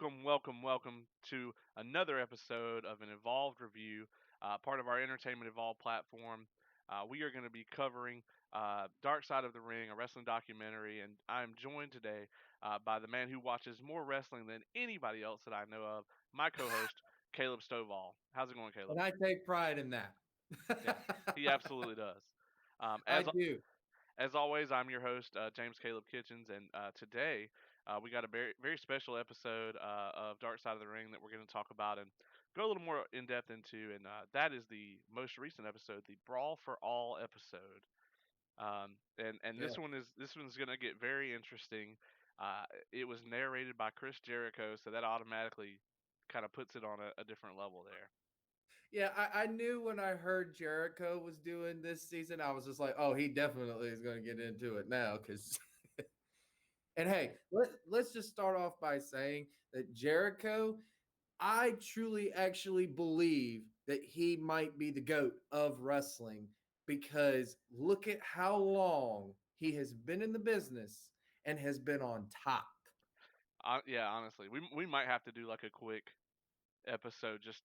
welcome to another episode of an Evolved Review, part of our Entertainment Evolved platform. We are going to be covering Dark Side of the Ring, a wrestling documentary, and I'm joined today by the man who watches more wrestling than anybody else that I know of, my co-host, Caleb Stovall. How's it going, Caleb? And I take pride in that. Yeah, he absolutely does. Um, I as do. as always, I'm your host, James Caleb Kitchens, and today we got a very special episode of Dark Side of the Ring that we're going to talk about and go a little more in depth into, and that is the most recent episode, the Brawl for All episode. And Yeah. this one's going to get very interesting. It was narrated by Chris Jericho, so that automatically kind of puts it on a different level there. Yeah, I knew when I heard Jericho was doing this season, I was just like, oh, he definitely is going to get into it now. Because, and hey, let's just start off by saying that Jericho, I truly actually believe that he might be the GOAT of wrestling because look at how long he has been in the business and has been on top. Yeah, honestly, we might have to do like a quick episode just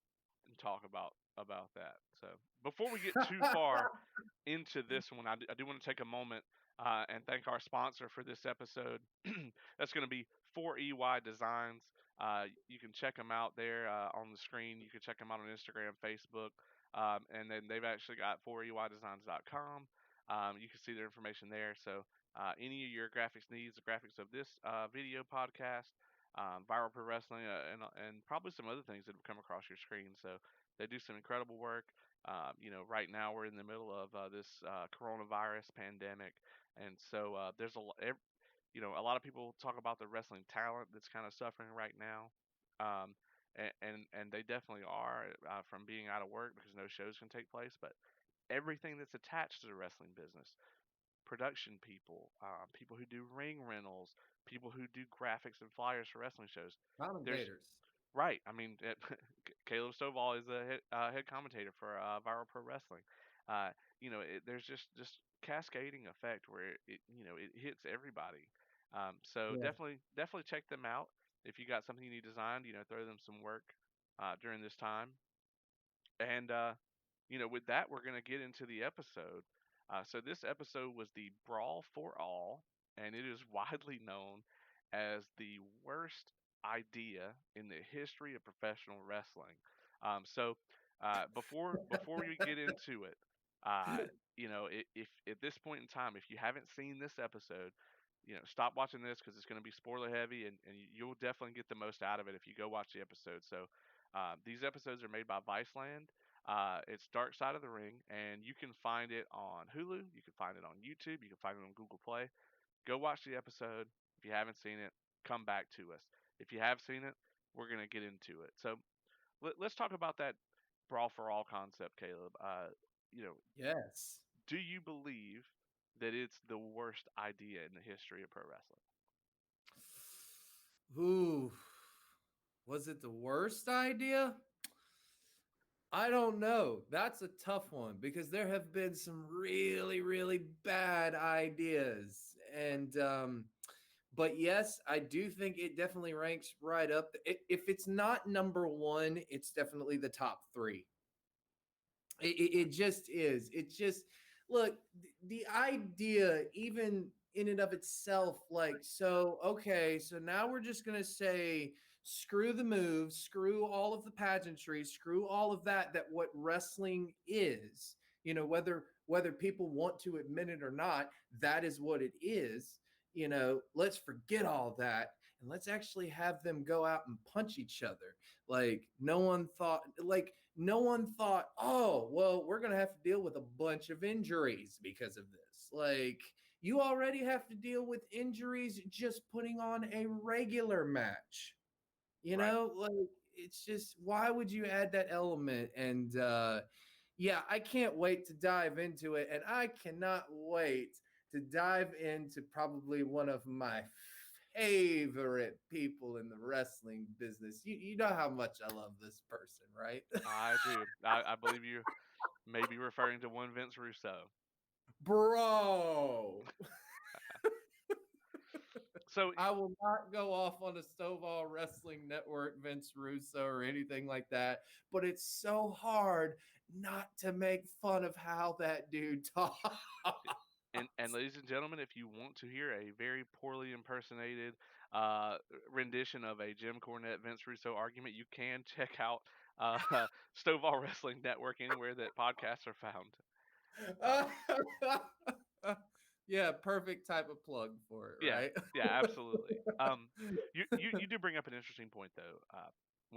and talk about that. So before we get too far into this one, I do want to take a moment and thank our sponsor for this episode. That's going to be 4EY Designs. You can check them out there on the screen. You can check them out on Instagram, Facebook, and then they've actually got 4EYDesigns.com. You can see their information there. So any of your graphics needs, the graphics of this video podcast, viral pro wrestling, and probably some other things that have come across your screen. So they do some incredible work. Right now we're in the middle of this coronavirus pandemic, and so a lot of people talk about the wrestling talent that's kind of suffering right now, um, and they definitely are from being out of work because no shows can take place. But everything that's attached to the wrestling business, production people, people who do ring rentals, people who do graphics and flyers for wrestling shows. There's Commentators. right. I mean, Caleb Stovall is the head commentator for Viral Pro Wrestling. There's just cascading effect where it hits everybody. So Yeah. definitely check them out if you got something you need designed. Throw them some work during this time. And with that, we're gonna get into the episode. So this episode was the Brawl for All, and it is widely known as the worst idea in the history of professional wrestling. Before we get into it, uh, if at this point in time, if you haven't seen this episode, stop watching this because it's going to be spoiler heavy, and you'll definitely get the most out of it if you go watch the episode. So these episodes are made by Viceland. It's Dark Side of the Ring, and you can find it on Hulu. You can find it on YouTube. You can find it on Google Play. Go watch the episode. If you haven't seen it, come back to us. If you have seen it, we're gonna get into it. So let's talk about that Brawl for All concept, Caleb. You know, Yes. do you believe that it's the worst idea in the history of pro wrestling? Ooh. Was it the worst idea? I don't know. That's a tough one because there have been some really, really bad ideas. But yes, I do think it definitely ranks right up. If it's not number one, it's definitely the top three. It just is. It just look the idea, even in and of itself, like so. Okay, so now we're just gonna say screw the moves, screw all of the pageantry, screw all of that. That what wrestling is. Whether people want to admit it or not, that is what it is. Let's forget all that and let's actually have them go out and punch each other. No one thought, oh, well, we're going to have to deal with a bunch of injuries because of this. Like, you already have to deal with injuries just putting on a regular match. Right. Like, it's just, why would you add that element? Yeah, I can't wait to dive into it. And I cannot wait to dive into probably one of my favorite people in the wrestling business. You know how much I love this person, right? I do. I believe you may be referring to one Vince Russo. Bro. So I will not go off on a Stovall Wrestling Network, Vince Russo, or anything like that. But it's so hard not to make fun of how that dude talks. and ladies and gentlemen, if you want to hear a very poorly impersonated uh, rendition of a Jim Cornette Vince Russo argument, you can check out uh, Stovall Wrestling Network anywhere that podcasts are found. Uh, Yeah, perfect type of plug for it, yeah, right? yeah, absolutely. You do bring up an interesting point though.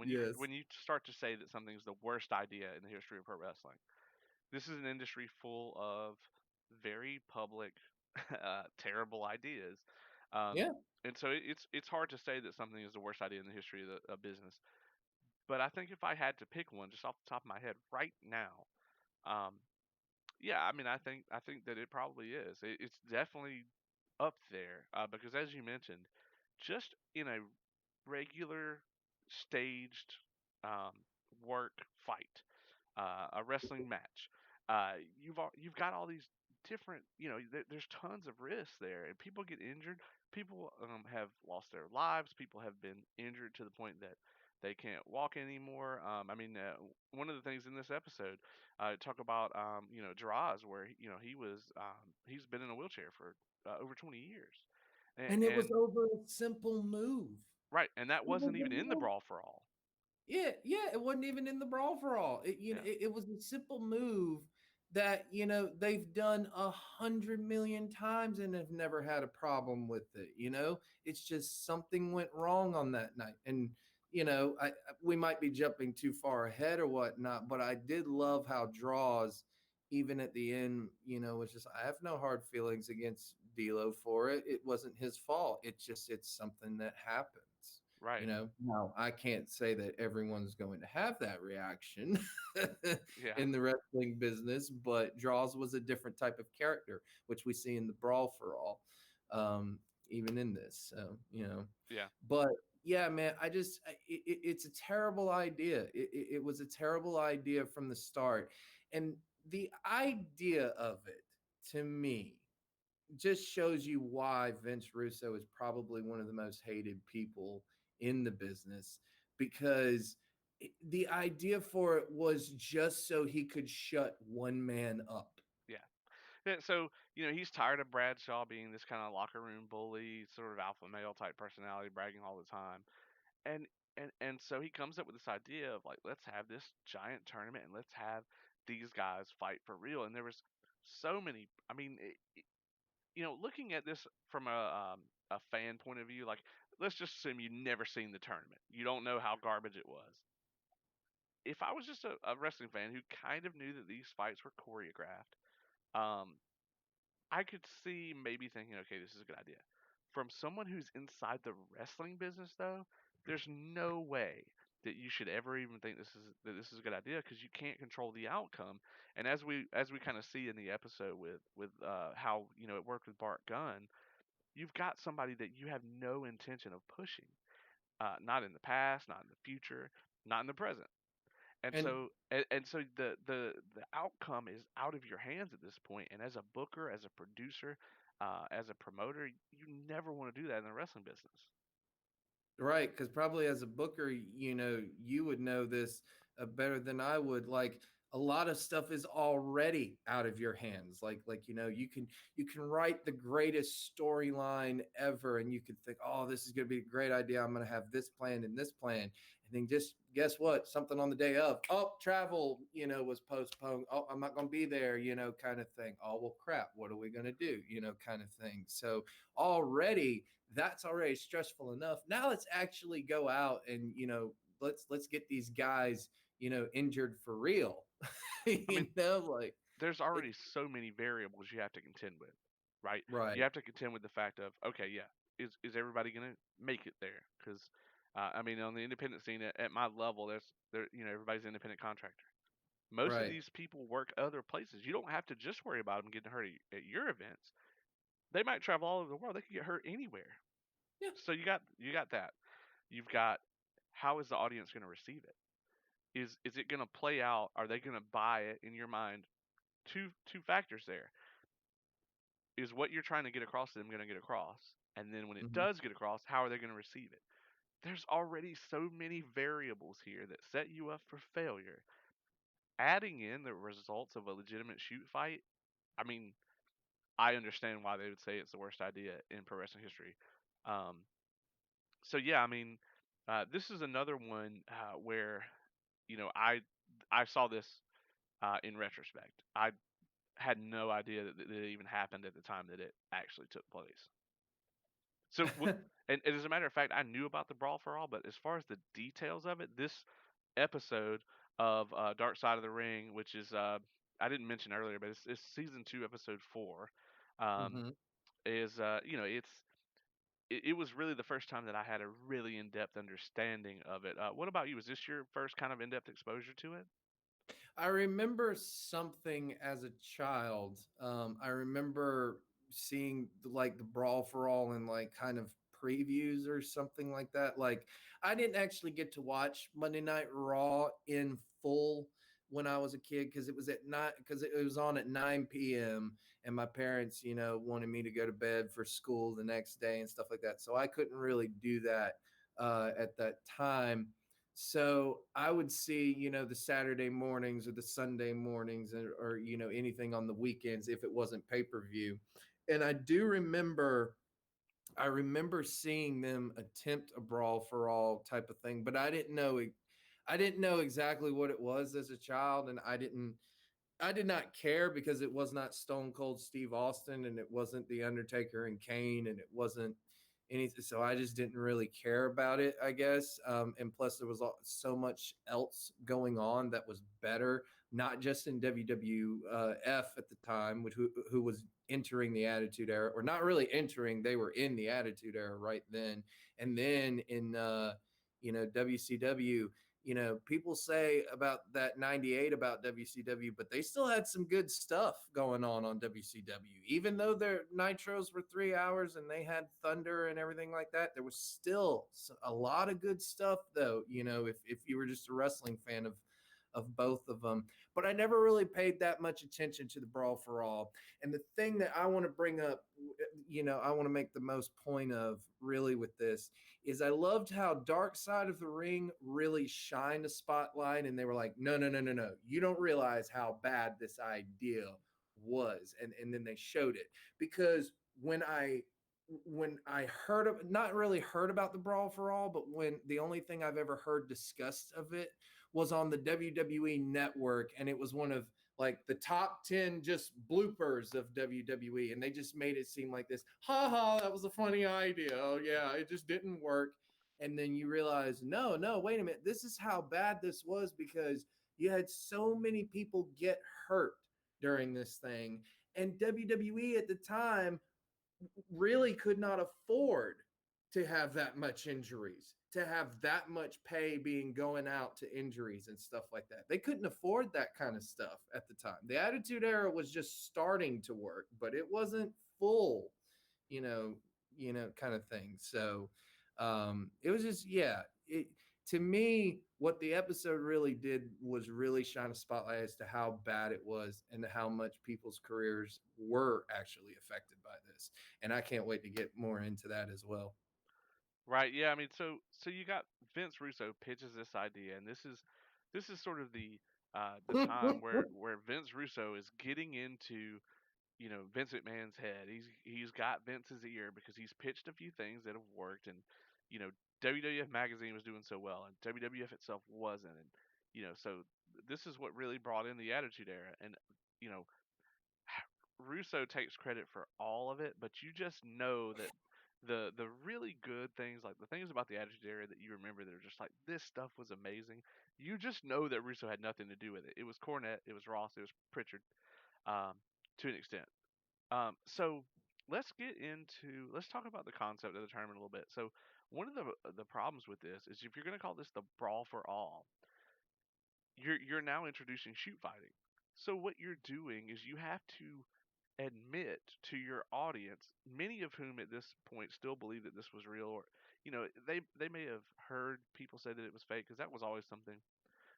Yes. When you start to say that something's the worst idea in the history of pro wrestling, this is an industry full of very public, terrible ideas. Um, Yeah. and so it's hard to say that something is the worst idea in the history of the of business. But I think if I had to pick one just off the top of my head right now, um, yeah, I mean, I think that it probably is. It's definitely up there because, as you mentioned, just in a regular staged um, work fight, a wrestling match. You've got all these different, there's tons of risks there, and people get injured. People have lost their lives. People have been injured to the point that they can't walk anymore. I mean, one of the things in this episode, talk about, Draws, where he's been in a wheelchair for over 20 years, And it was and over a simple move. right, and that It was wasn't even in the a Brawl for All. Yeah, yeah, it wasn't even in the Brawl for All. Yeah, It was a simple move that they've done 100 million times and have never had a problem with it. It's just something went wrong on that night, and we might be jumping too far ahead or whatnot, but I did love how Draws, even at the end, was just I have no hard feelings against D'Lo for it. It wasn't his fault. It's something that happens. right. Now I can't say that everyone's going to have that reaction Yeah, in the wrestling business, but Draws was a different type of character, which we see in the Brawl for All, even in this. yeah. But yeah, man, it's a terrible idea. It was a terrible idea from the start, and the idea of it to me just shows you why Vince Russo is probably one of the most hated people in the business because the idea for it was just so he could shut one man up. Yeah. Yeah, so, he's tired of Bradshaw being this kind of locker room bully, sort of alpha male type personality, bragging all the time. And and so he comes up with this idea of like, let's have this giant tournament and let's have these guys fight for real. And there was so many. I mean, looking at this from a fan point of view, like let's just assume you never seen the tournament, you don't know how garbage it was. If I was just a wrestling fan who kind of knew that these fights were choreographed, um, I could see maybe thinking, okay, this is a good idea. From someone who's inside the wrestling business, though, there's no way that you should ever even think this is a good idea because you can't control the outcome. And as we kind of see in the episode with how it worked with Bart Gunn, you've got somebody that you have no intention of pushing, not in the past, not in the future, not in the present. And And so the outcome is out of your hands at this point. And as a booker, as a producer, as a promoter, you never want to do that in the wrestling business. right, because probably as a booker, you would know this better than I would. Like a lot of stuff is already out of your hands. You can write the greatest storyline ever, and you can think, oh, this is going to be a great idea. I'm going to have this plan and this plan, and then just guess what? Something on the day of, oh, travel, was postponed. Oh, I'm not going to be there, kind of thing. Oh, well, crap. What are we going to do? Kind of thing. So already that's already stressful enough. Now let's actually go out and let's get these guys injured for real. I mean, Like there's it. already so many variables you have to contend with, right? You Right, have to contend with the fact of, okay, yeah, is everybody gonna make it there? Because I mean, on the independent scene at my level, everybody's an independent contractor. Most of right, these people work other places. You don't have to just worry about them getting hurt at your events. They might travel all over the world. They could get hurt anywhere. yeah, So you got that. You've got, how is the audience going to receive it? Is it going to play out? Are they going to buy it in your mind? Two factors there. Is what you're trying to get across to them going to get across? And then when it Mhm. does get across, how are they going to receive it? There's already so many variables here that set you up for failure. Adding in the results of a legitimate shoot fight, I mean, I understand why they would say it's the worst idea in pro wrestling history. Um, so yeah, I mean, this is another one where I saw this in retrospect. I had no idea that it even happened at the time that it actually took place. So, and as a matter of fact, I knew about the Brawl for All, but as far as the details of it, this episode of Dark Side of the Ring, which is I didn't mention earlier, but it's season 2, episode 4, um, Mhm. is it was really the first time that I had a really in-depth understanding of it. What about you? Was this your first kind of in-depth exposure to it? I remember something as a child. I remember seeing like the Brawl for All in like kind of previews or something like that. Like I didn't actually get to watch Monday Night Raw in full when I was a kid because it was at night because it was on at 9 p.m. and my parents, wanted me to go to bed for school the next day and stuff like that. So I couldn't really do that at that time. So I would see, the Saturday mornings or the Sunday mornings or anything on the weekends if it wasn't pay-per-view. And I remember seeing them attempt a Brawl for All type of thing, but I didn't know exactly what it was as a child, and I did not care because it was not Stone Cold Steve Austin and it wasn't The Undertaker and Kane and it wasn't anything. So I just didn't really care about it, I guess. And plus, there was so much else going on that was better, not just in WWF at the time, who was entering the Attitude Era, or not really entering. They were in the Attitude Era right then, and then in WCW. People say about that 98 about WCW, but they still had some good stuff going on WCW. Even though their nitros were 3 hours and they had thunder and everything like that, there was still a lot of good stuff, though, if you were just a wrestling fan of both of them. But I never really paid that much attention to the Brawl for All. And the thing that I want to bring up, I want to make the most point of really with this is I loved how Dark Side of the Ring really shined a spotlight, and they were like, no, no, no, no, no, you don't realize how bad this idea was, and then they showed it because when I heard of not really heard about the Brawl for All, but when the only thing I've ever heard discussed of it was on the WWE network, and it was one of like the top 10 just bloopers of WWE, and they just made it seem like this, ha ha, that was a funny idea. Oh yeah, it just didn't work. And then you realize, no, no, wait a minute, this is how bad this was because you had so many people get hurt during this thing. And WWE at the time really could not afford to have that much injuries, to have that much pay being going out to injuries and stuff like that. They couldn't afford that kind of stuff at the time. The Attitude Era was just starting to work, but it wasn't full, you know, kind of thing. So it was just, yeah, to me, what the episode really did was really shine a spotlight as to how bad it was and how much people's careers were actually affected by this. And I can't wait to get more into that as well. Right. Yeah. I mean, so you got Vince Russo pitches this idea, and this is sort of the time where Vince Russo is getting into Vince McMahon's head. He's got Vince's ear because he's pitched a few things that have worked, and you know WWF magazine was doing so well, and WWF itself wasn't, and so this is what really brought in the Attitude Era, and you know Russo takes credit for all of it, but you just know that the really good things, like the things about the Attitude Era that you remember that are just like this stuff was amazing. You just know that Russo had nothing to do with it. It was Cornette, it was Ross, it was Pritchard, um, to an extent. So let's talk about the concept of the tournament a little bit. So one of the problems with this is if you're going to call this the Brawl for All, you're now introducing shoot fighting. So what you're doing is you have to admit to your audience, many of whom at this point still believe that this was real, or they may have heard people say that it was fake because that was always something.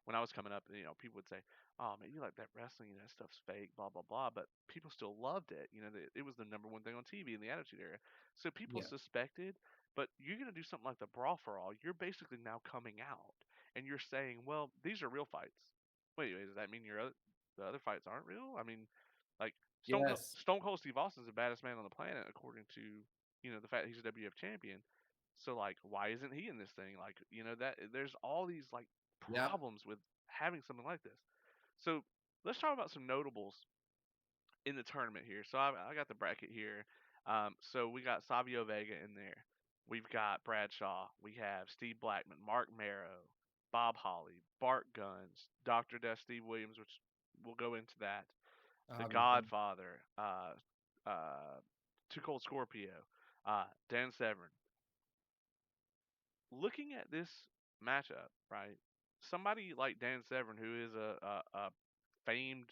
when I was coming up, people would say, "Oh man, you like that wrestling? That stuff's fake, blah blah blah." But people still loved it. It was the number one thing on TV in the Attitude Era, so people Yeah. suspected. But you're gonna do something like the Brawl for All. You're basically now coming out and you're saying, "Well, these are real fights." Wait, does that mean the other fights aren't real? I mean, like Yes. Stone Cold Steve Austin's the baddest man on the planet according to the fact that he's a WF champion. So like, why isn't he in this thing? Like, that there's all these like Yep. problems with having something like this. So let's talk about some notables in the tournament here. So I got the bracket here. So we got Savio Vega in there. We've got Bradshaw. We have Steve Blackman, Mark Marrow, Bob Holly, Bart Guns, Dr. Death, Steve Williams, which we'll go into that. The Obviously. Godfather, Too Cold Scorpio, Dan Severn. Looking at this matchup, right? Somebody like Dan Severn, who is a famed,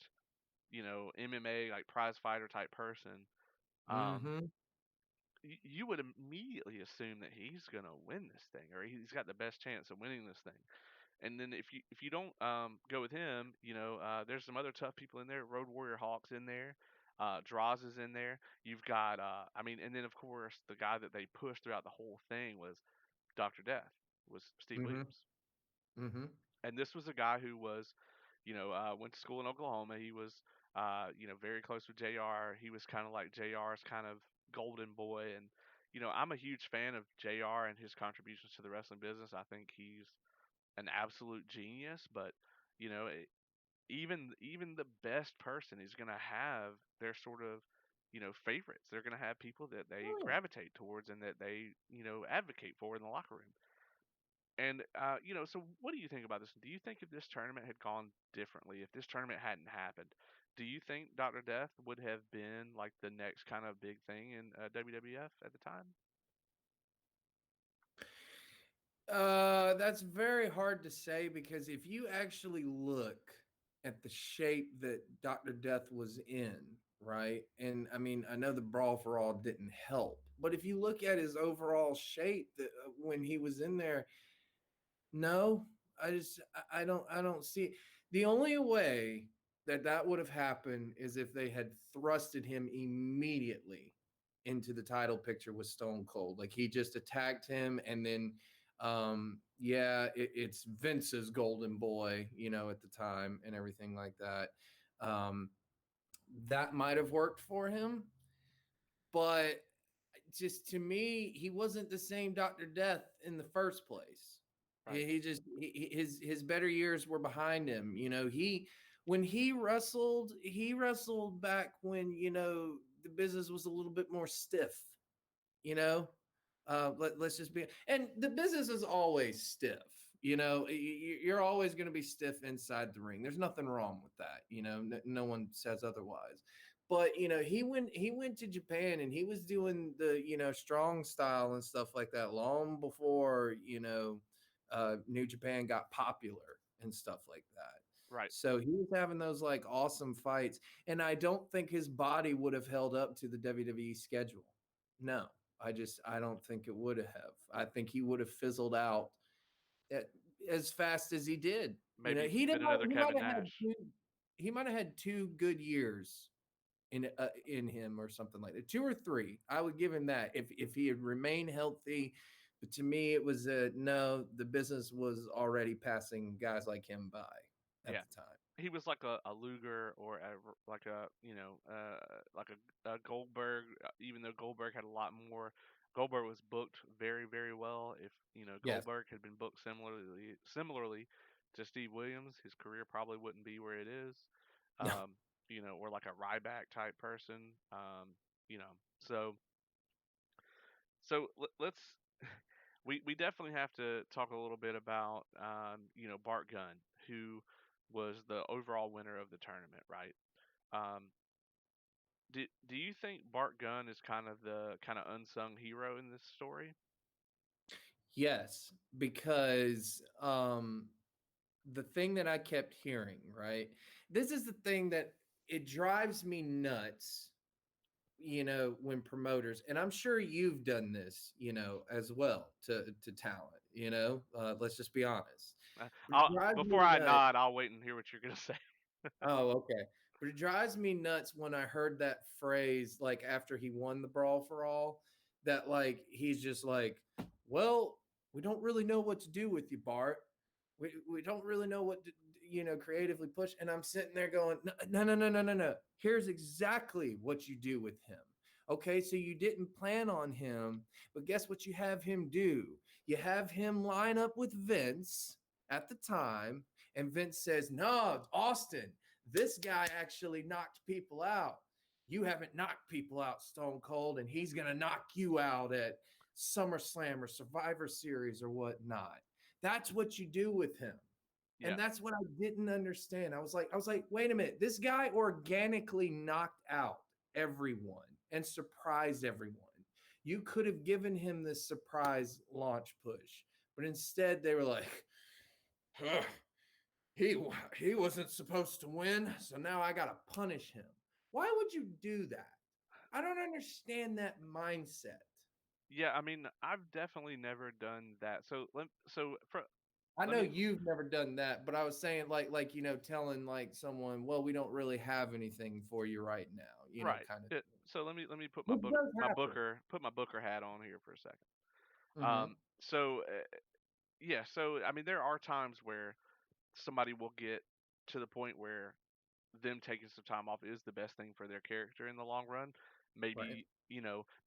MMA like prize fighter type person, um, Mm-hmm. you would immediately assume that he's gonna win this thing, or he's got the best chance of winning this thing. And then if you don't go with him, there's some other tough people in there. Road Warrior Hawks in there. Draws is in there. You've got and then of course the guy that they pushed throughout the whole thing was Dr. Death, was Steve Mm-hmm. Williams. Mm-hmm. And this was a guy who was, went to school in Oklahoma. He was, very close with JR. He was kind of like JR's kind of golden boy. And, I'm a huge fan of JR and his contributions to the wrestling business. I think he's an absolute genius. But, you know, it, even the best person is going to have their sort of, favorites. They're going to have people that they Oh yeah. gravitate towards and that they, advocate for in the locker room. And so what do you think about this? Do you think if this tournament had gone differently, if this tournament hadn't happened, do you think Dr. Death would have been like the next kind of big thing in WWF at the time? That's very hard to say because if you actually look at the shape that Dr. Death was in, right? And I mean, I know the Brawl for All didn't help, but if you look at his overall shape that when he was in there, no, I don't see it. The only way that that would have happened is if they had thrusted him immediately into the title picture with Stone Cold. Like he just attacked him and then yeah, it's Vince's golden boy, at the time and everything like that. Um that might have worked for him, but just to me, he wasn't the same Dr. Death in the first place. Right. He just his better years were behind him. He when he wrestled back when the business was a little bit more stiff. You know, let's just be, and the business is always stiff. You're always going to be stiff inside the ring. There's nothing wrong with that. No one says otherwise. But he went to Japan and he was doing the strong style and stuff like that long before New Japan got popular and stuff like that. Right. So he was having those like awesome fights, and I don't think his body would have held up to the WWE schedule. No, I don't think it would have. I think he would have fizzled out at, as fast as he did. Maybe He been didn't. another He might Kevin have had Nash. two. He might have had 2 good years in him or something like that. 2 or 3. I would give him that if he had remained healthy. But to me, it was no. The business was already passing guys like him by at Yeah. the time. He was like a Luger or like a like a Goldberg. Even though Goldberg had a lot more, Goldberg was booked very very well. If Yes. Goldberg had been booked similarly to Steve Williams, his career probably wouldn't be where it is. No. Or like a Ryback type person. You know, so let's we definitely have to talk a little bit about Bart Gunn, who was the overall winner of the tournament, right? Um, do you think Bart Gunn is kind of the kind of unsung hero in this story? Yes, because the thing that I kept hearing, right? This is the thing that it drives me nuts when promoters, and I'm sure you've done this, as well to talent, let's just be honest. But it drives Before me I nuts. nod, I'll wait and hear what you're gonna say. Oh, okay. But it drives me nuts when I heard that phrase, like after he won the Brawl for All, that like he's just like, well, we don't really know what to do with you, Bart. We don't really know what to, creatively push. And I'm sitting there going, no, no, no, no, no, no, no. Here's exactly what you do with him. Okay, so you didn't plan on him, but guess what you have him do? You have him line up with Vince at the time, and Vince says, no, Austin, this guy actually knocked people out. You haven't knocked people out, Stone Cold, and he's going to knock you out at SummerSlam or Survivor Series or whatnot. That's what you do with him. Yeah, And that's what I didn't understand. I was like, wait a minute. This guy organically knocked out everyone and surprised everyone. You could have given him this surprise launch push, but instead they were like, "Ugh, he he wasn't supposed to win, so now I got to punish him." Why would you do that? I don't understand that mindset. yeah. I mean, I've definitely never done that. I Let know me you've never done that, but I was saying like telling like someone, well, we don't really have anything for you right now, right. kind of thing. So let me put Which does happen. my Booker hat on here for a second. Hmm. Yeah. So I mean, there are times where somebody will get to the point where them taking some time off is the best thing for their character in the long run. Right. Maybe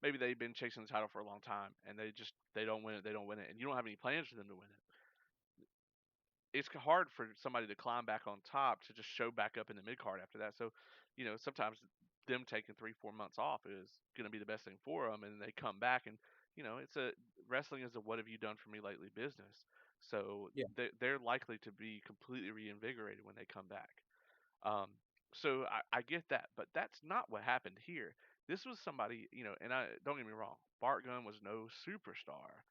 maybe they've been chasing the title for a long time and they don't win it, and you don't have any plans for them to win it. It's hard for somebody to climb back on top to just show back up in the mid card after that. So, sometimes them taking 3 4 months off is going to be the best thing for them, and they come back and it's a wrestling is a what have you done for me lately business. So Yeah. they're likely to be completely reinvigorated when they come back. Um, so I get that, but that's not what happened here. This was somebody, and I don't get me wrong, Bart Gunn was no superstar,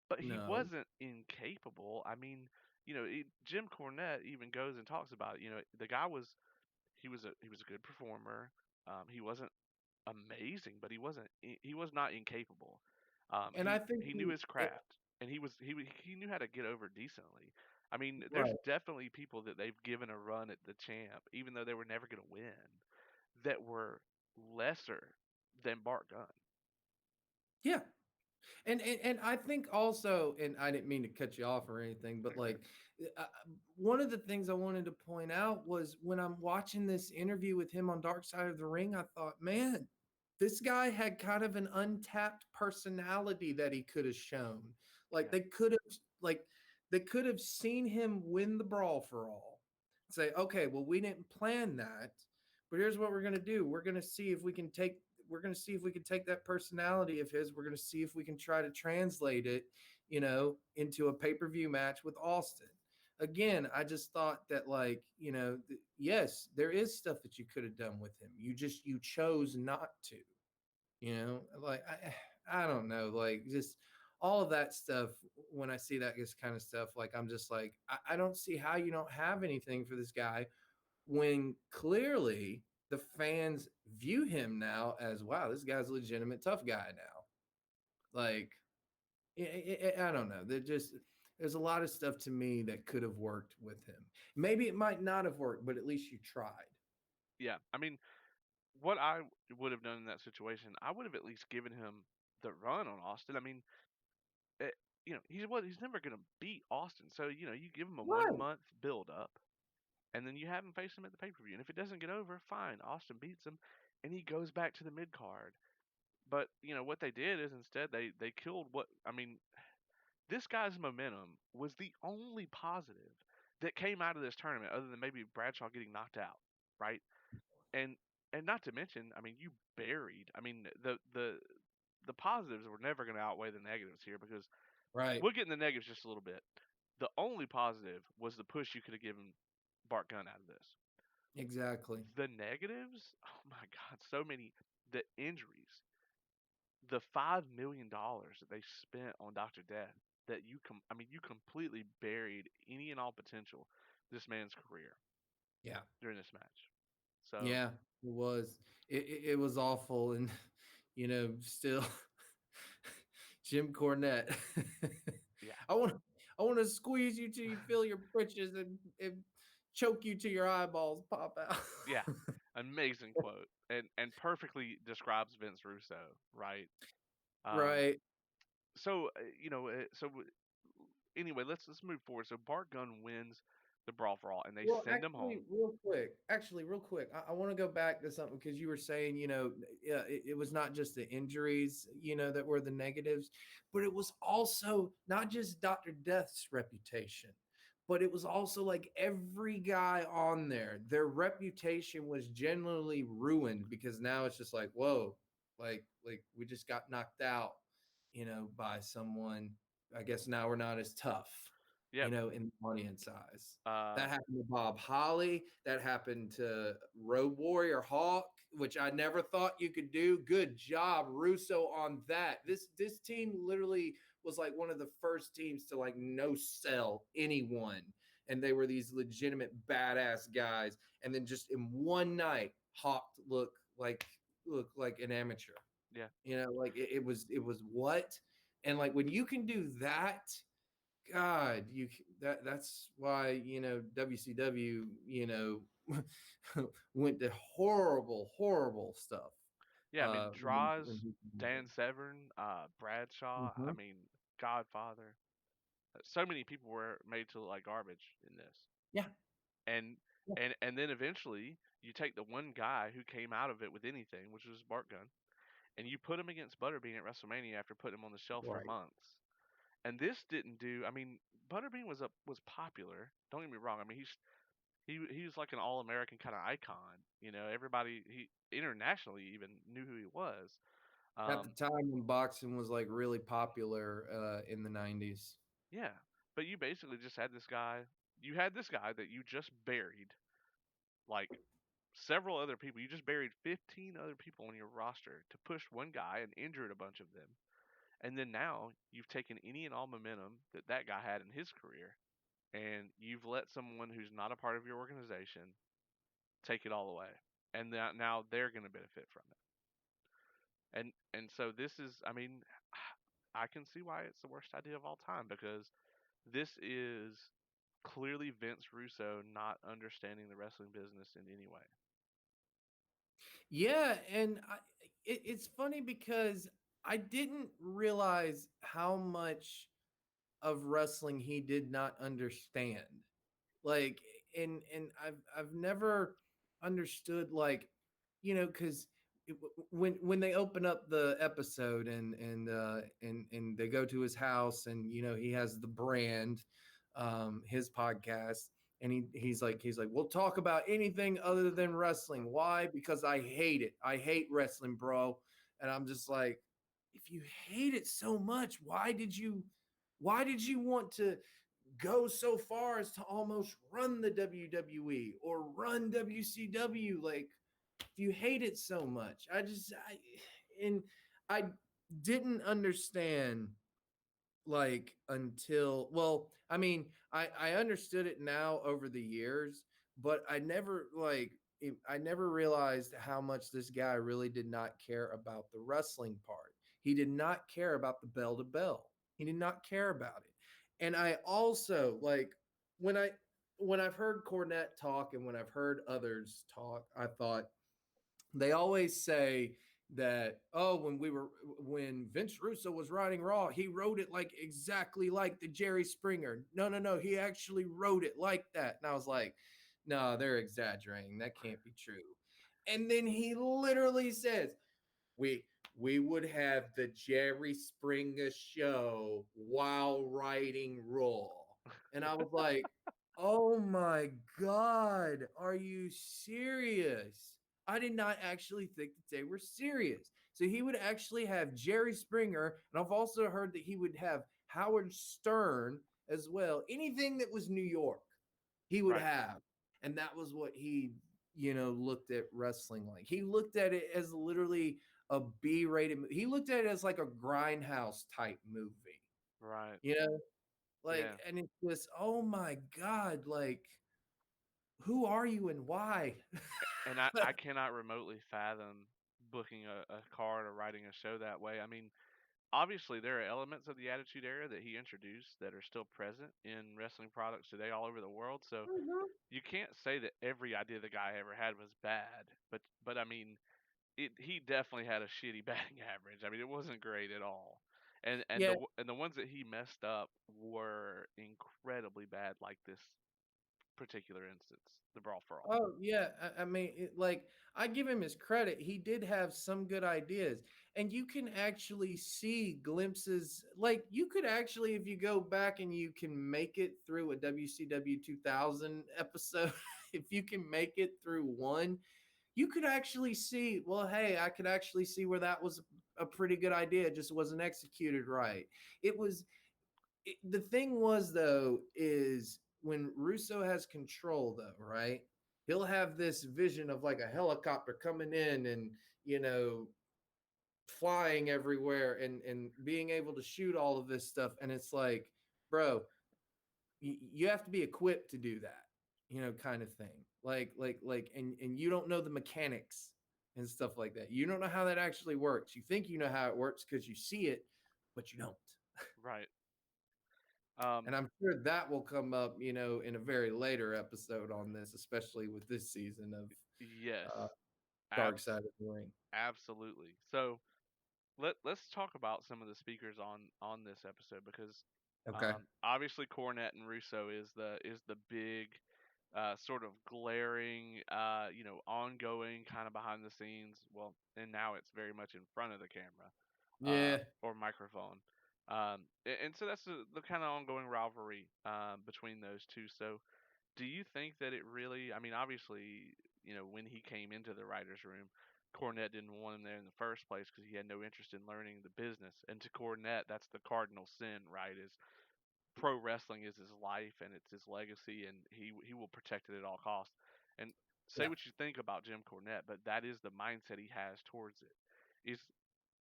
but he No. wasn't incapable. I mean, Jim Cornette even goes and talks about it. The guy was he was a good performer. He wasn't amazing, but he was not incapable. And I think He knew his craft, and he knew how to get over decently. I mean, there's right. definitely people that they've given a run at the champ, even though they were never going to win, that were lesser than Bart Gunn. Yeah. And I think also, and I didn't mean to cut you off or anything, but like one of the things I wanted to point out was when I'm watching this interview with him on Dark Side of the Ring, I thought, man, this guy had kind of an untapped personality that he could have shown. Like Yeah, like they could have seen him win the Brawl for All. Say, okay, well, we didn't plan that, but here's what we're gonna do. We're going to see if we can take that personality of his. We're going to see if we can try to translate it, into a pay-per-view match with Austin. Again, I just thought that like, yes, there is stuff that you could have done with him. You chose not to, like I don't know, like just all of that stuff. When I see that this kind of stuff, like I'm just like, I don't see how you don't have anything for this guy when clearly the fans view him now as, wow, this guy's a legitimate tough guy now. Like I don't know, there's a lot of stuff to me that could have worked with him. Maybe it might not have worked, but at least you tried. yeah. I mean, what I would have done in that situation, I would have at least given him the run on Austin. I mean, it, he's never gonna beat Austin, so you give him a one Right. month build up, and then you have him face him at the pay per view. And if it doesn't get over, fine, Austin beats him, and he goes back to the mid card. But what they did is instead they killed what I mean. This guy's momentum was the only positive that came out of this tournament, other than maybe Bradshaw getting knocked out, right? And not to mention, I mean, you buried. I mean, the positives were never going to outweigh the negatives here because Right. we'll get in the negatives just a little bit. The only positive was the push you could have given Bart Gunn out of this. Exactly. The negatives, oh my God, so many. The injuries, the $5 million that they spent on Doctor Death, that I mean, you completely buried any and all potential this man's career Yeah. during this match. So Yeah, it was. It was awful. And still Jim Cornette. Yeah, I want I want to squeeze you till you feel your britches and choke you till your eyeballs pop out. yeah, amazing quote, and perfectly describes Vince Russo, right? Um, Right. so anyway, let's move forward. So Bart Gunn wins the Brawl for All, and they Well, send him home. actually, real quick, I want to go back to something because you were saying, yeah, it was not just the injuries, that were the negatives, but it was also not just Dr. Death's reputation, but it was also like every guy on there, their reputation was genuinely ruined because now it's just like, whoa, like we just got knocked out, by someone. I guess now we're not as tough, Yep. in the audience eyes. Uh, That happened to Bob Holly. That happened to Road Warrior Hawk, which I never thought you could do. Good job, Russo, on that. This team literally was like one of the first teams to like no sell anyone, and they were these legitimate badass guys. And then just in one night, Hawk looked like an amateur. yeah, Like it was what, and like when you can do that, God, that's why WCW went to horrible, horrible stuff. yeah. I mean, When Draws, he Dan Severn, Bradshaw. I Mhm. mean, Godfather. So many people were made to look like garbage in this, Yeah, and yeah, and then eventually you take the one guy who came out of it with anything, which was Bart Gunn, and you put him against Butterbean at WrestleMania after putting him on the shelf for right. months. And this didn't do. I mean, Butterbean was popular. Don't get me wrong. I mean, he was like an all American kind of icon. Everybody he internationally even knew who he was. At the Um, time when boxing was like really popular in the '90s. yeah, but you basically just had this guy. You had this guy that you just buried, like several other people. You just buried 15 other people on your roster to push one guy and injured a bunch of them. And then now you've taken any and all momentum that that guy had in his career, and you've let someone who's not a part of your organization take it all away. And now they're going to benefit from it. And so this is, I mean, I can see why it's the worst idea of all time because this is clearly Vince Russo not understanding the wrestling business in any way. Yeah, and it's funny because I didn't realize how much of wrestling he did not understand. Like, and I've never understood, like, because when they open up the episode and they go to his house, and he has the brand, his podcast, and he's like, we'll talk about anything other than wrestling. Why? Because I hate it. I hate wrestling, bro. And I'm just like, if you hate it so much, why did you want to go so far as to almost run the WWE or run WCW? Like, if you hate it so much, and I didn't understand, like, until, well, I mean, I understood it now over the years, but I never realized how much this guy really did not care about the wrestling part. He did not care about the bell to bell. He did not care about it. And I also, like, when I when I've heard Cornette talk and when I've heard others talk, I thought they always say that, oh, when Vince Russo was writing Raw, he wrote it like exactly like the Jerry Springer. No, no, no, he actually wrote it like that. And I was like, no, they're exaggerating. That can't be true. And then he literally says, we we would have the Jerry Springer show while writing Raw. And I was like, oh my God, are you serious? I did not actually think that they were serious. So he would actually have Jerry Springer, and I've also heard that he would have Howard Stern as well. Anything that was New York, he would Right. have. And that was what he, looked at wrestling like. He looked at it as literally a B-rated movie. He looked at it as like a grindhouse type movie, Right. you know? Like, Yeah. and it's just, oh my God, like, who are you and why? And I cannot remotely fathom booking a card or writing a show that way. I mean, obviously there are elements of the Attitude Era that he introduced that are still present in wrestling products today all over the world. So Mhm. you can't say that every idea the guy ever had was bad, but I mean, he definitely had a shitty batting average. I mean, it wasn't great at all. Yeah. And the ones that he messed up were incredibly bad, like this particular instance, the Brawl for All. Oh yeah, I mean, like I give him his credit. He did have some good ideas, and you can actually see glimpses. Like you could actually, if you go back and you can make it through a WCW 2000 episode, if you can make it through one, you could actually see. Well, hey, I could actually see where that was a pretty good idea. It just wasn't executed right. It was the thing was though is when Russo has control though, right? He'll have this vision of like a helicopter coming in and you know flying everywhere and being able to shoot all of this stuff, and it's like, bro, you have to be equipped to do that, kind of thing. And you don't know the mechanics and stuff like that. You don't know how that actually works. You think you know how it works because you see it, but you don't. Right. Um, And I'm sure that will come up, in a very later episode on this, especially with this season of yes. uh, Dark Abs- Side of the Ring. Absolutely. So let's talk about some of the speakers on this episode because Okay. obviously Cornette and Russo is the big sort of glaring ongoing kind of behind the scenes. Well, and now it's very much in front of the camera Yeah. or microphone. And so that's the kind of ongoing rivalry between those two. So do you think that it really? I mean, obviously, when he came into the writers' room, Cornette didn't want him there in the first place because he had no interest in learning the business. And to Cornette, that's the cardinal sin, right? Is pro wrestling is his life and it's his legacy, and he will protect it at all costs. And say Yeah. what you think about Jim Cornette, but that is the mindset he has towards it.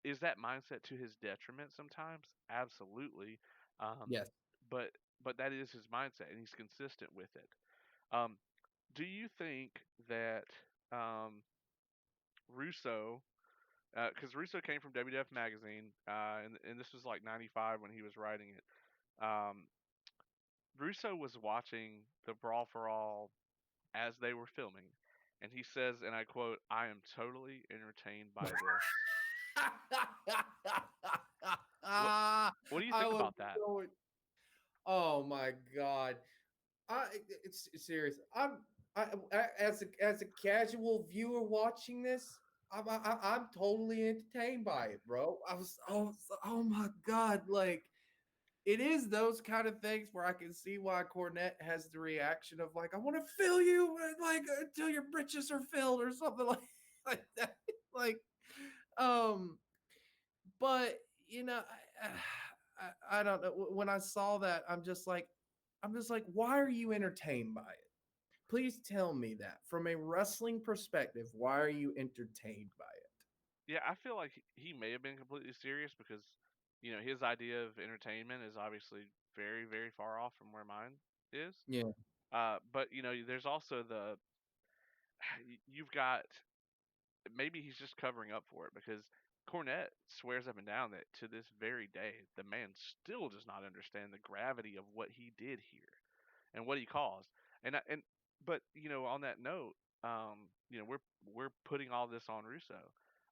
Is that mindset to his detriment sometimes? Absolutely. Um, Yes. but that is his mindset, and he's consistent with it. Um, do you think that um, Russo, because Russo came from WWF Magazine, and this was like '95 when he was writing it. Russo was watching the Brawl for All as they were filming, and he says, and I quote, "I am totally entertained by this." What What do you I think was about that? going. Oh my god. It's serious. As a casual viewer watching this, I'm totally entertained by it, bro. Oh my god, like it is those kind of things where I can see why Cornette has the reaction of like, I want to fill you like until your britches are filled or something like like that. Like, um, but I don't know. When I saw that, I'm just like, why are you entertained by it? Please tell me that from a wrestling perspective, why are you entertained by it? Yeah, I feel like he may have been completely serious because, his idea of entertainment is obviously very, very far off from where mine is. Yeah. But there's also you've got maybe he's just covering up for it because Cornette swears up and down that to this very day the man still does not understand the gravity of what he did here and what he caused. And but on that note, we're putting all this on Russo.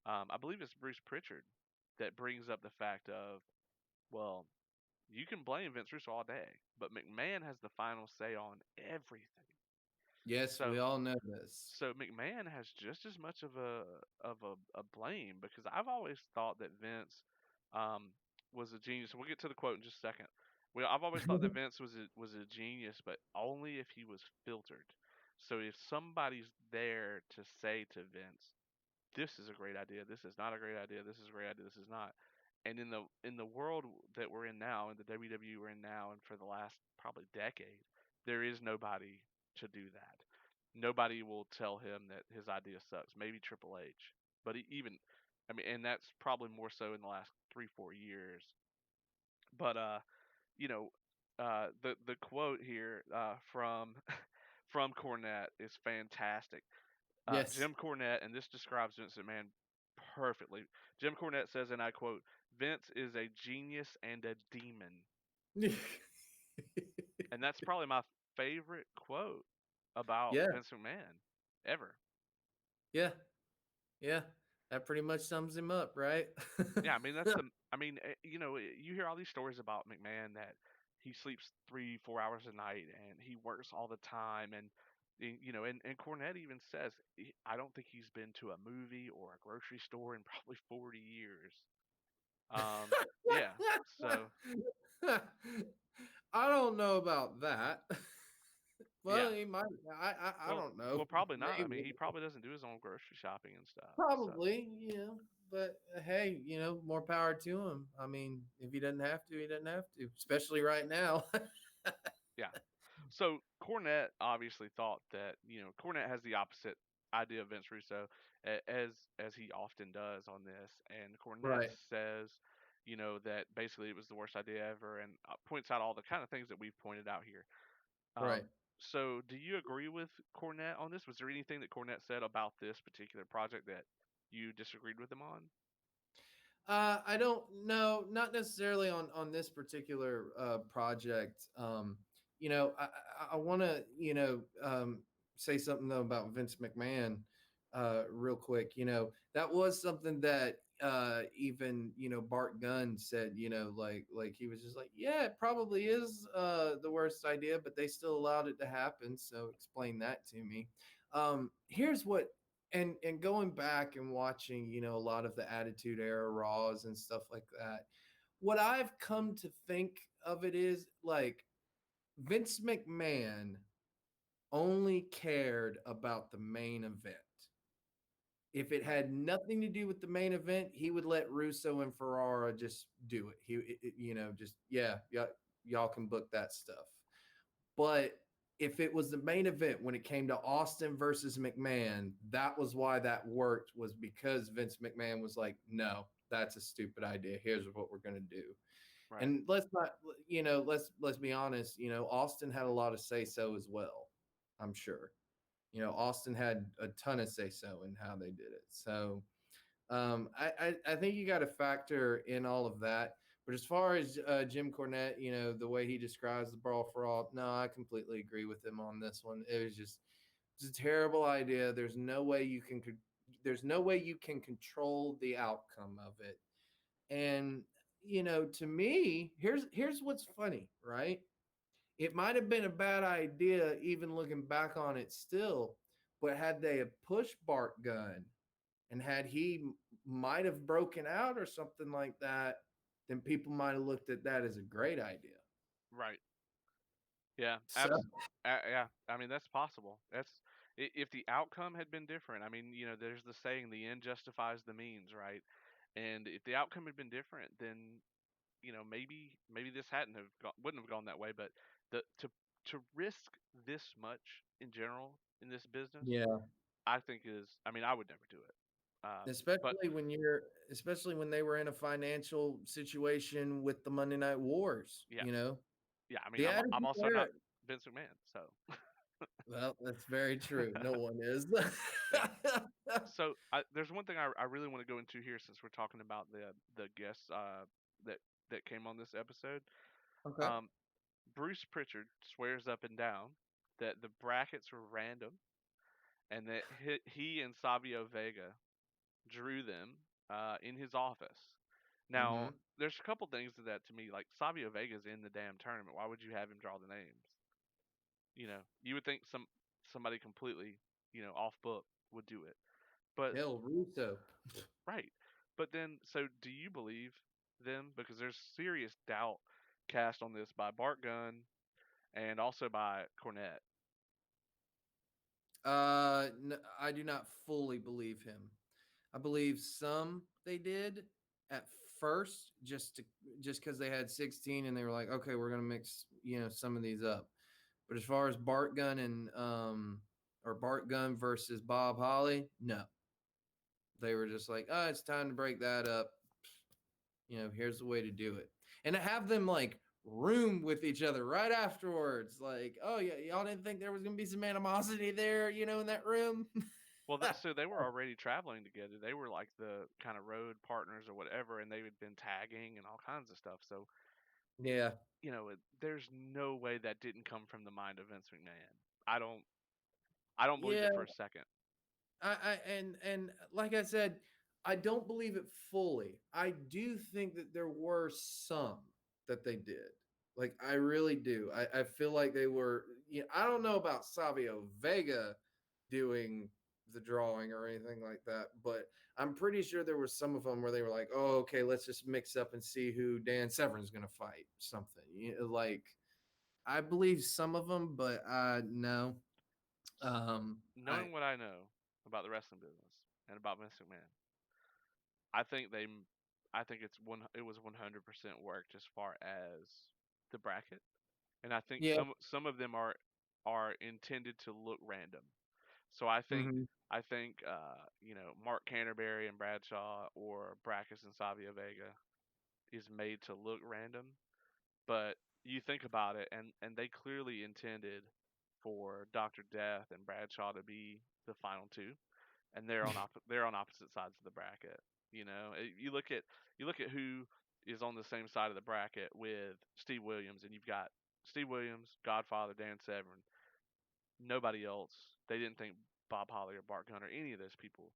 I believe it's Bruce Pritchard that brings up the fact of, well, you can blame Vince Russo all day, but McMahon has the final say on everything. Yes, we So all know this. McMahon has just as much of a blame because I've always thought that Vince um, was a genius. We'll get to the quote in just a second. Well, I've always thought that Vince was a genius, but only if he was filtered. So if somebody's there to say to Vince, "This is a great idea. This is not a great idea. This is a great idea. This is not," and in the world that we're in now, in the WWE we're in now, and for the last probably decade, there is nobody to do that. Nobody will tell him that his idea sucks. Maybe Triple H, but even, I mean, and that's probably more so in the last 3 4 years. But you know, the quote here from from Cornette is fantastic. Yes. Jim Cornette, and this describes Vince McMahon perfectly. Jim Cornette says, and I quote, "Vince is a genius and a demon," and that's probably my favorite quote about Yeah, Vince McMahon ever. yeah, yeah. That pretty much sums him up, right? Yeah, I mean that's the. I mean, you hear all these stories about McMahon that he sleeps 3, 4 hours a night and he works all the time, and and Cornette even says, I don't think he's been to a movie or a grocery store in probably 40 years. Yeah, so I don't know about that. Well, yeah, he might. I well, don't know. probably not. I mean, Maybe. he probably doesn't do his own grocery shopping and stuff. So Probably, but hey, more power to him. I mean, if he doesn't have to, he doesn't have to, especially right now. yeah. So Cornette obviously thought that Cornette has the opposite idea of Vince Russo, as he often does on this, and Cornette Right, says, that basically it was the worst idea ever, and points out all the kind of things that we've pointed out here. right. So do you agree with Cornette on this? Was there anything that Cornette said about this particular project that you disagreed with him on? I don't know, not necessarily on this particular project. I want to say something though about Vince McMahon, real quick. That was something that even Bart Gunn said. Like he was just like, yeah, it probably is the worst idea, but they still allowed it to happen. So explain that to me. Here's what and going back and watching a lot of the Attitude Era Raws and stuff like that, what I've come to think of it is like Vince McMahon only cared about the main event. If it Right, had nothing to do with the main event, he would let Russo and Ferrara just do it. Just y'all can book that stuff. But if it was the main event when it came to Austin versus McMahon, that was why that worked, was because Vince McMahon was like, no, that's a stupid idea. Here's what we're going to do. right, And let's not, let's be honest, Austin had a lot of say so as well. I'm sure. Austin had a ton of say so in how they did it. So I think you got to factor in all of that. But as far as Jim Cornette, the way he describes the Brawl for All, no, I completely agree with him on this one. It's a terrible idea. There's no way you can control the outcome of it. And to me, here's what's funny, right? It might have been a bad idea, even looking back on it still, but had they have pushed Bart Gunn and had he might have broken out or something like that, then people might have looked at that as a great idea. right. Yeah, So yeah. I mean, that's possible. If the outcome had been different. I mean, there's the saying, "The end justifies the means," right? And if the outcome had been different, then maybe this wouldn't have gone that way. But the to risk this much in general in this business, yeah, I think is. I mean, I would never do it. But especially when they were in a financial situation with the Monday Night Wars, yeah, yeah. I mean, the I'm Attitude also Era. not Vince McMahon, so Well, that's very true. No one is. yeah. So there's one thing I really want to go into here since we're talking about the guests that came on this episode. Okay. Um, Bruce Pritchard swears up and down that the brackets were random and that he and Savio Vega drew them in his office. Now, Mm-hmm. there's a couple things to that to me. Like Savio Vega's in the damn tournament. Why would you have him draw the names? You would think somebody completely off book would do it. But Hell, Russo. right. But then, so do you believe them? Because there's serious doubt cast on this by Bart Gunn and also by Cornette. I do not fully believe him. I believe some they did at first, just because they had 16 and they were like, okay, we're gonna mix some of these up. But as far as Bart Gunn and or Bart Gunn versus Bob Holly, no, they were just like, oh, it's time to break that up. Here's the way to do it, and to have them like room with each other right afterwards. Like, oh yeah, y'all didn't think there was gonna be some animosity there, in that room. Well, so they were already traveling together. They were like the kind of road partners or whatever, and they had been tagging and all kinds of stuff. So Yeah. there's no way that didn't come from the mind of Vince McMahon. I don't. I don't believe Yeah, it for a second. and like I said, I don't believe it fully. I do think that there were some that they did. Like I really do. I feel like they were. I don't know about Savio Vega doing the drawing or anything like that, but I'm pretty sure there were some of them where they were like, "Oh, okay, let's just mix up and see who Dan Severn's gonna fight." Something like I believe some of them, but no. I Knowing what I know about the wrestling business and about Vince McMahon, I think they. I think it's one. It was 100% worked as far as the bracket, and I think yeah. some of them are intended to look random. So I think Hmm. Mark Canterbury and Bradshaw or Brackus and Savio Vega is made to look random, but you think about it, and they clearly intended for Doctor Death and Bradshaw to be the final two, and they're on opposite sides of the bracket. You look at who is on the same side of the bracket with Steve Williams, and you've got Steve Williams, Godfather, Dan Severn, nobody else. They didn't think Bob Holly or Bart Gunn or any of those people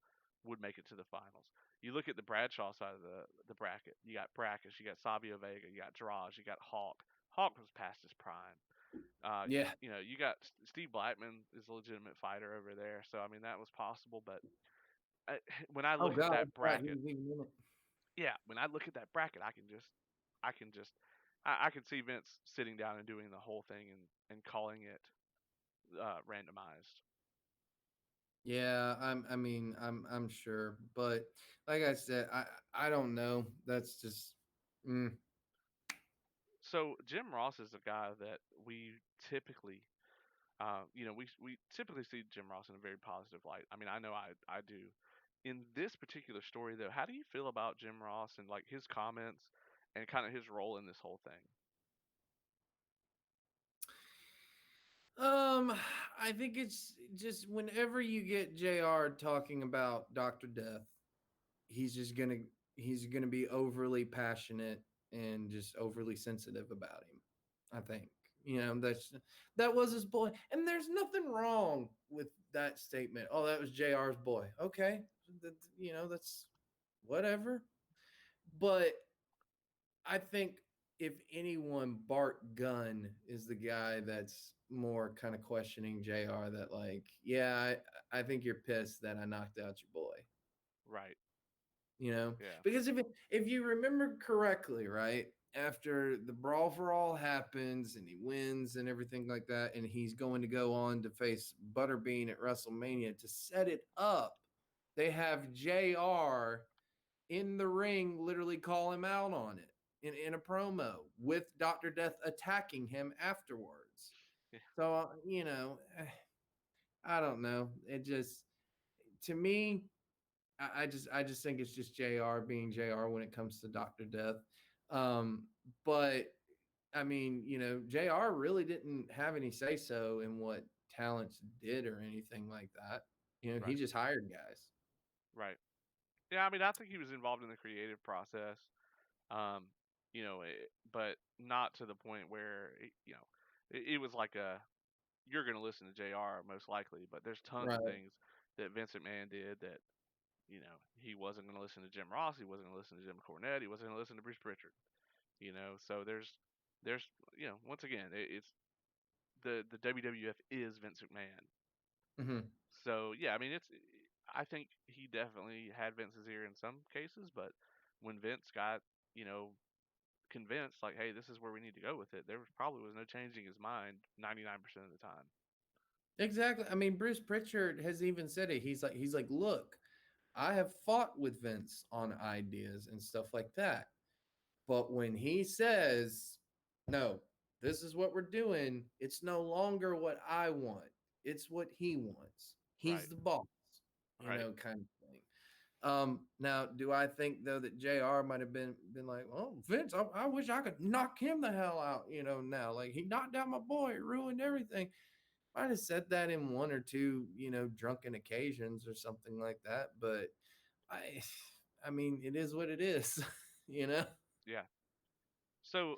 would make it to the finals. You look at the Bradshaw side of the bracket. You got Brackus, you got Savio Vega, you got Draj, you got Hawk. Hawk was past his prime. Yeah. You got Steve Blackman is a legitimate fighter over there. So I mean that was possible. But I, when I Oh look at God, I that forgot he bracket, was even in it. yeah, when I look at that bracket, I can just, I can see Vince sitting down and doing the whole thing and calling it randomized. Yeah, I mean, I'm sure, but like I said, I don't know. That's just. Mm. So Jim Ross is a guy that we typically, we typically see Jim Ross in a very positive light. I mean, I know I do. In this particular story, though, how do you feel about Jim Ross and like his comments and kind of his role in this whole thing? Um, I think it's just whenever you get Jr. talking about Doctor Death, he's just gonna he's gonna be overly passionate and just overly sensitive about him. I think that was his boy, and there's nothing wrong with that statement. Oh, that was Jr.'s boy. Okay, that's whatever. But I think if anyone, Bart Gunn is the guy that's more kind of questioning Jr. That like, yeah, I think you're pissed that I knocked out your boy. Right. You know, Yeah. because if you remember correctly, right after the Brawl for All happens and he wins and everything like that, and he's going to go on to face Butterbean at WrestleMania to set it up. They have Jr. in the ring literally call him out on it in a promo with Dr. Death attacking him afterwards. Yeah. So, I don't know. It just, to me, I just think it's just JR being JR when it comes to Dr. Death. But I mean, JR really didn't have any say so in what talents did or anything like that. He Right. just hired guys. Right. Yeah. I mean, I think he was involved in the creative process. Um, but not to the point where it was like a you're going to listen to Jr. most likely, but there's tons of Right. things that Vince McMahon did that he wasn't going to listen to Jim Ross, he wasn't going to listen to Jim Cornette, he wasn't going to listen to Bruce Pritchard. So there's once again it's the WWF is Vince McMahon. Hmm. So yeah, I mean I think he definitely had Vince's ear in some cases, but when Vince got you know convinced like, hey, this is where we need to go with it, there was probably was no changing his mind 99% of the time. Exactly. I mean, Bruce Pritchard has even said it. He's like, look, I have fought with Vince on ideas and stuff like that. But when he says, no, this is what we're doing, it's no longer what I want. It's what he wants. He's Right. the boss, Right. kind of thing. Now, do I think though that JR might have been like, oh, Vince, I wish I could knock him the hell out, now. Like he knocked out my boy, it ruined everything. might have said that in one or two, drunken occasions or something like that. But I, I mean, it is what it is, you know. Yeah. So,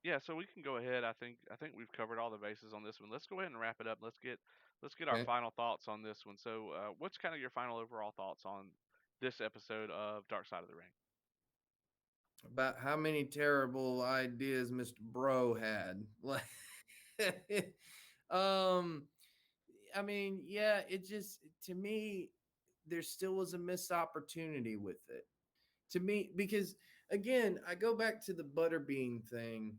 yeah, so we can go ahead. I think we've covered all the bases on this one. Let's go ahead and wrap it up. Let's get our Okay. final thoughts on this one. So, what's kind of your final overall thoughts on this episode of Dark Side of the Ring? About how many terrible ideas Mr. Bro had. Like, um, I mean, yeah, it just to me, there still was a missed opportunity with it. To me, because again, I go back to the Butterbean thing,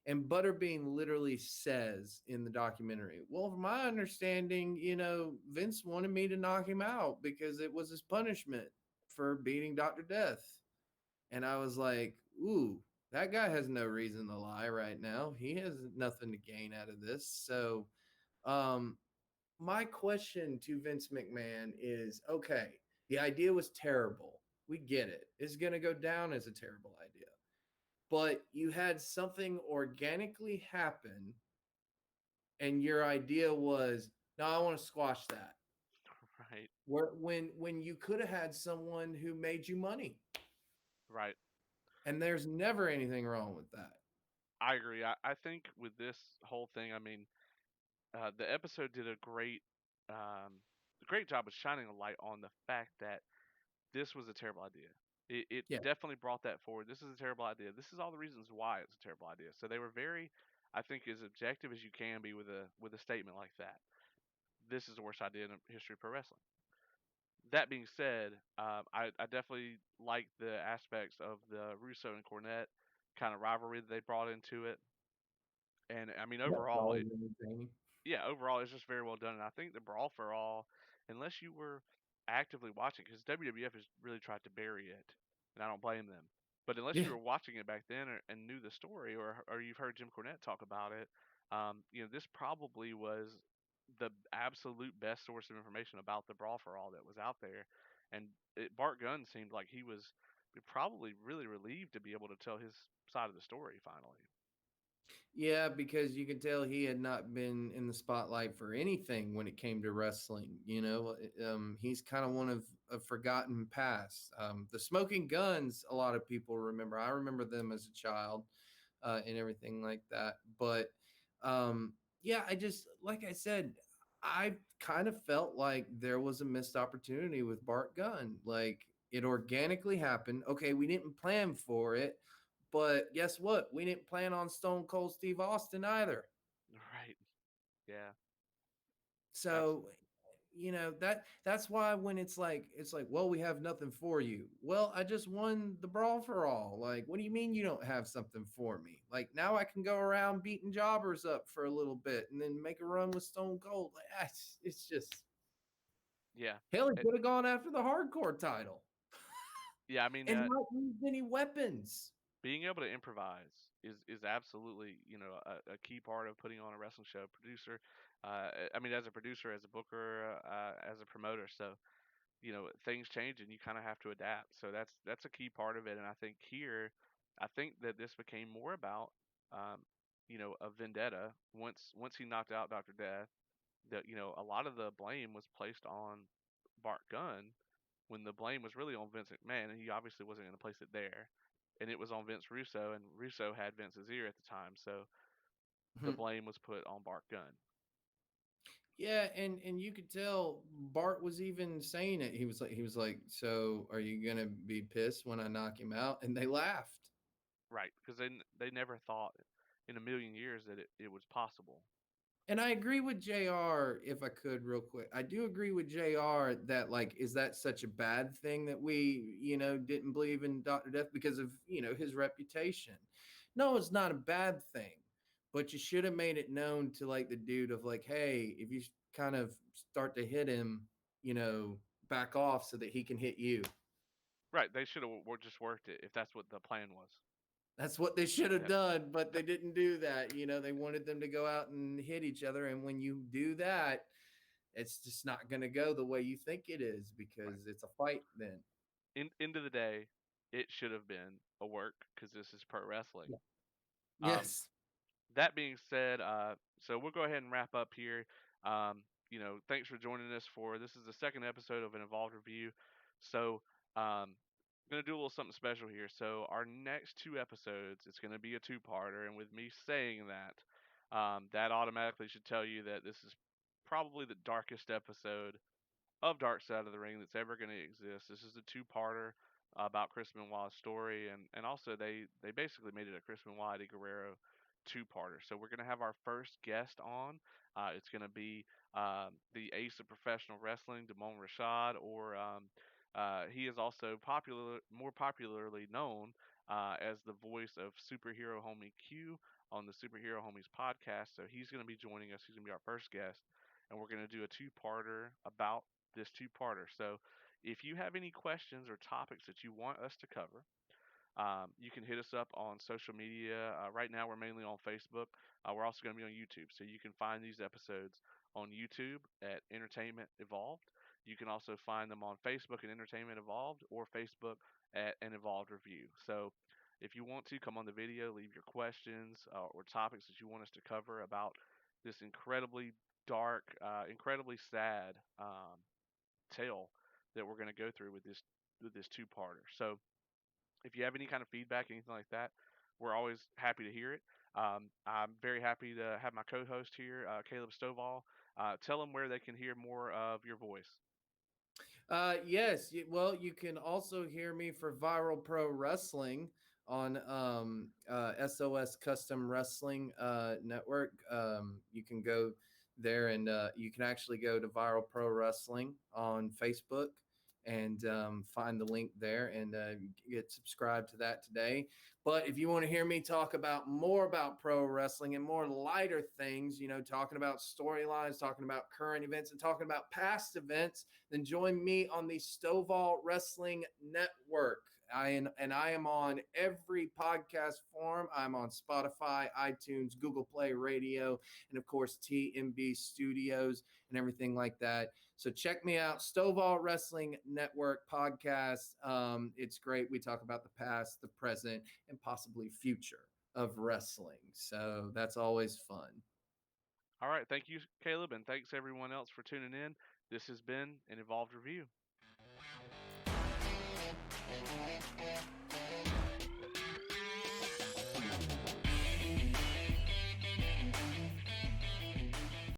and Butterbean literally says in the documentary, well, from my understanding, Vince wanted me to knock him out because it was his punishment for beating Dr. Death. And I was like, ooh, that guy has no reason to lie right now. He has nothing to gain out of this. So, um, my question to Vince McMahon is okay, the idea was terrible. We get it. It's going to go down as a terrible idea. But you had something organically happen, and your idea was, no, I want to squash that. Right, When you could have had someone who made you money, right. and there's never anything wrong with that. I agree. I think with this whole thing, I mean, the episode did a great job of shining a light on the fact that this was a terrible idea. It Yeah. definitely brought that forward. This is a terrible idea. This is all the reasons why it's a terrible idea. So they were very, I think, as objective as you can be with a statement like that. This is the worst idea in the history of pro wrestling. That being said, I definitely like the aspects of the Russo and Cornette kind of rivalry that they brought into it. And I mean, That's overall, always entertaining. yeah, overall, it's just very well done. And I think the Brawl for All, unless you were actively watching, because WWF has really tried to bury it, and I don't blame them. But unless Yeah. you were watching it back then and knew the story, or you've heard Jim Cornette talk about it, this probably was the absolute best source of information about the Brawl for All that was out there. And Bart Gunn seemed like he was probably really relieved to be able to tell his side of the story finally. Yeah, because you could tell he had not been in the spotlight for anything when it came to wrestling. He's kind of one of a forgotten past. The Smoking Guns, a lot of people remember. I remember them as a child, and everything like that. But um, yeah, I just like I said, I kind of felt like there was a missed opportunity with Bart Gunn. Like it organically happened. Okay, we didn't plan for it, but guess what? We didn't plan on Stone Cold Steve Austin either. Right. Yeah. So, Absolutely. that's why when it's like, well, we have nothing for you. Well, I just won the Brawl for All. Like, what do you mean you don't have something for me? Like now I can go around beating jobbers up for a little bit and then make a run with Stone Cold. Like, it's just Yeah. hell, he could have gone after the hardcore title Yeah, I mean, and not used any weapons. being able to improvise is absolutely a key part of putting on a wrestling show. Producer, I mean, as a producer, as a booker, as a promoter, so things change and you kind of have to adapt. So that's a key part of it. And I think here, I think that this became more about a vendetta once he knocked out Doctor Death. That a lot of the blame was placed on Bart Gunn when the blame was really on Vince McMahon, and he obviously wasn't going to place it there. And it was on Vince Russo, and Russo had Vince's ear at the time, so the blame was put on Bart Gunn. Yeah, and you could tell Bart was even saying it. He was like, "So are you gonna be pissed when I knock him out?" And they laughed. Right, because they never thought in a million years that it was possible. And I agree with JR if I could real quick. I do agree with JR that like is that such a bad thing that we, didn't believe in Dr. Death because of, his reputation. No, it's not a bad thing. But you should have made it known to like the dude of like, hey, if you kind of start to hit him, back off so that he can hit you. Right, they should have just worked it if that's what the plan was. That's what they should have Yep. done, but Yep. they didn't do that. They wanted them to go out and hit each other. And when you do that, it's just not going to go the way you think it is Right. because it's a fight then. End of the day, it should have been a work because this is pro wrestling. Yeah. Um, Yes. that being said, so we'll go ahead and wrap up here. Thanks for joining us for this is the second episode of an Evolved Review. So, I'm gonna do a little something special here. So, our next two episodes, it's gonna be a two-parter, and with me saying that, that automatically should tell you that this is probably the darkest episode of Dark Side of the Ring that's ever going to exist. This is a two-parter about Chris Benoit's story, and also they basically made it a Chris Benoit Eddie Guerrero two-parter. So we're going to have our first guest on. It's going to be the ace of professional wrestling, Damon Rashad, or he is also more popularly known as the voice of Superhero Homie Q on the Superhero Homies podcast. So he's going to be joining us. He's going to be our first guest, and we're going to do a two-parter about this two-parter. So if you have any questions or topics that you want us to cover, you can hit us up on social media. Right now, we're mainly on Facebook. We're also going to be on YouTube. So you can find these episodes on YouTube at Entertainment Evolved. You can also find them on Facebook at Entertainment Evolved or Facebook at An Evolved Review. So if you want to come on the video, leave your questions or topics that you want us to cover about this incredibly dark, incredibly sad tale that we're going to go through with this two-parter. So if you have any kind of feedback, anything like that, we're always happy to hear it. I'm very happy to have my co-host here, Caleb Stovall. Tell them where they can hear more of your voice. Yes. Well, you can also hear me for Viral Pro Wrestling on SOS Custom Wrestling Network. You can go there and you can actually go to Viral Pro Wrestling on Facebook and find the link there and get subscribed to that today. But if you want to hear me talk about more about pro wrestling and more lighter things, talking about storylines, talking about current events, and talking about past events, then join me on the Stovall Wrestling Network. I am on every podcast form. I'm on Spotify, iTunes, Google Play Radio, and of course TMB Studios and everything like that. So check me out, Stovall Wrestling Network podcast. It's great. We talk about the past, the present, and possibly future of wrestling. So that's always fun. All right. Thank you, Caleb, and thanks everyone else for tuning in. This has been an Evolved Review.